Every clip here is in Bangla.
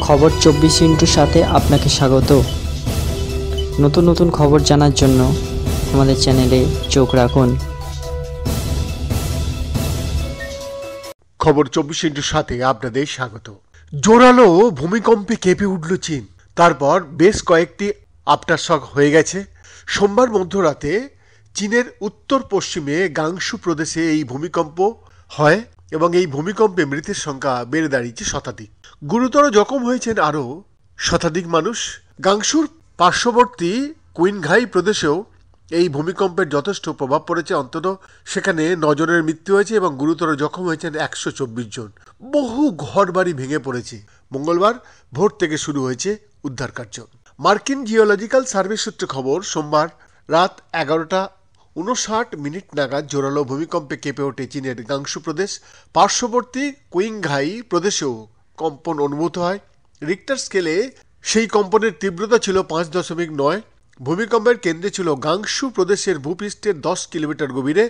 খবর 24 সাথে আপনাকে স্বাগত। নতুন নতুন খবর জানার জন্য আমাদের চ্যানেলে চোখ রাখুন। খবর 24/7 আপনাদের স্বাগত। জোরালো ভূমিকম্পে কেঁপে উঠল চীন। তারপর বেশ কয়েকটি আফটারশক হয়ে গেছে। সোমবার মধ্যরাতে চীনের উত্তর পশ্চিমে গাংশু প্রদেশে এই ভূমিকম্প হয় এবং এই ভূমিকম্পে মৃতের সংখ্যা বেড়ে দাঁড়িয়েছে শতাধিক। গুরুতর জখম হয়েছেন আরও শতাধিক মানুষ। গাংশুর পার্শ্ববর্তী কুইনঘাই প্রদেশেও এই ভূমিকম্পের যথেষ্ট প্রভাব পড়েছে। অন্তত সেখানে 9 জনের মৃত্যু হয়েছে এবং গুরুতর জখম হয়েছেন 124 জন। বহু ঘরবাড়ি ভেঙে পড়েছে। মঙ্গলবার ভোর থেকে শুরু হয়েছে উদ্ধার কার্য। মার্কিন জিওলজিক্যাল সার্ভে সূত্রে খবর, সোমবার রাত 11:59 নাগাদ জোরালো ভূমিকম্পে কেঁপে ওঠে চীনের গাংশু প্রদেশ। পার্শ্ববর্তী কুইংঘাই প্রদেশেও কম্পন অনুভূত হয়। রিক্টার স্কেলে সেই কম্পনের তীব্রতা ছিল 5.9। ভূমিকম্পের কেন্দ্রে ছিল গাংশু প্রদেশের ভূপৃষ্ঠের 10 কিলোমিটার গভীরে।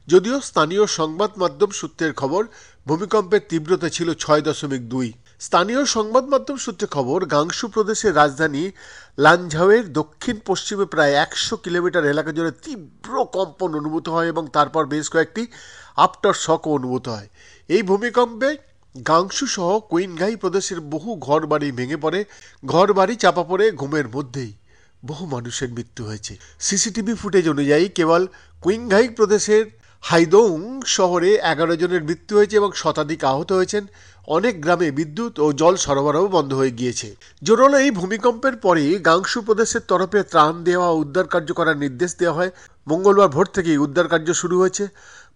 যদিও স্থানীয় সংবাদ মাধ্যম সূত্রের খবর, ভূমিকম্পের তীব্রতা ছিল 6.2। স্থানীয় সংবাদ মাধ্যম সূত্রে খবর, গাংশু প্রদেশের রাজধানী লানঝাওয়ের দক্ষিণ পশ্চিমে প্রায় 100 কিলোমিটার এলাকা জুড়ে তীব্র কম্পন অনুভূত হয় এবং তারপর বেশ কয়েকটি আফটার শকও অনুভূত হয়। এই ভূমিকম্পে গাংশু সহ কুইনঘাই প্রদেশের বহু ঘরবাড়ি ভেঙে পড়ে। ঘরবাড়ি চাপা পড়ে ঘুমের মধ্যেই বহু মানুষের মৃত্যু হয়েছে। সিসিটিভি ফুটেজ অনুযায়ী কেবল কুইংঘাই প্রদেশের হাইদোং শহরে 11 জনের মৃত্যু হয়েছে এবং শতাধিক আহত হয়েছেন। অনেক গ্রামে বিদ্যুৎ ও জল সরবরাহ বন্ধ হয়ে গিয়েছে। জোরালো এই ভূমিকম্পের পরেই গাংশু প্রদেশের তরফে ত্রাণ দেওয়া ও উদ্ধার কার্য করার নির্দেশ দেওয়া হয়। মঙ্গলবার ভোর থেকেই উদ্ধার কার্য শুরু হয়েছে।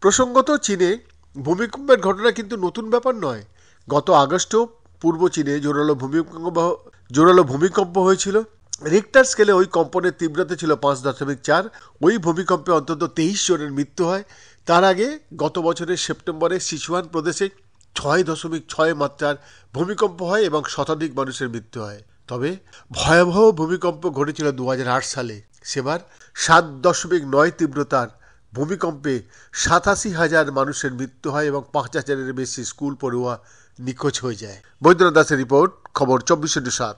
প্রসঙ্গত, চীনে ভূমিকম্পের ঘটনা কিন্তু নতুন ব্যাপার নয়। গত আগস্টেও পূর্ব চীনে জোরালো ভূমিকম্প হয়েছিল। রিক্টার স্কেলে ওই কম্পনের তীব্রতা ছিল 5.4। ওই ভূমিকম্পে অন্তত 23 জনের মৃত্যু হয়। তার আগে গত বছরের সেপ্টেম্বরে সিচুয়ান প্রদেশে 6.6 মাত্রার ভূমিকম্প হয় এবং শতাধিক মানুষের মৃত্যু হয়। তবে ভয়াবহ ভূমিকম্প ঘটেছিল 2008 সালে। সেবার 7.9 তীব্রতার ভূমিকম্পে 87,000 মানুষের মৃত্যু হয় এবং 5,000-এর বেশি স্কুল পড়ুয়া নিখোঁজ হয়ে যায়। বৈদ্যনাথ দাসের রিপোর্ট, খবর 24/7।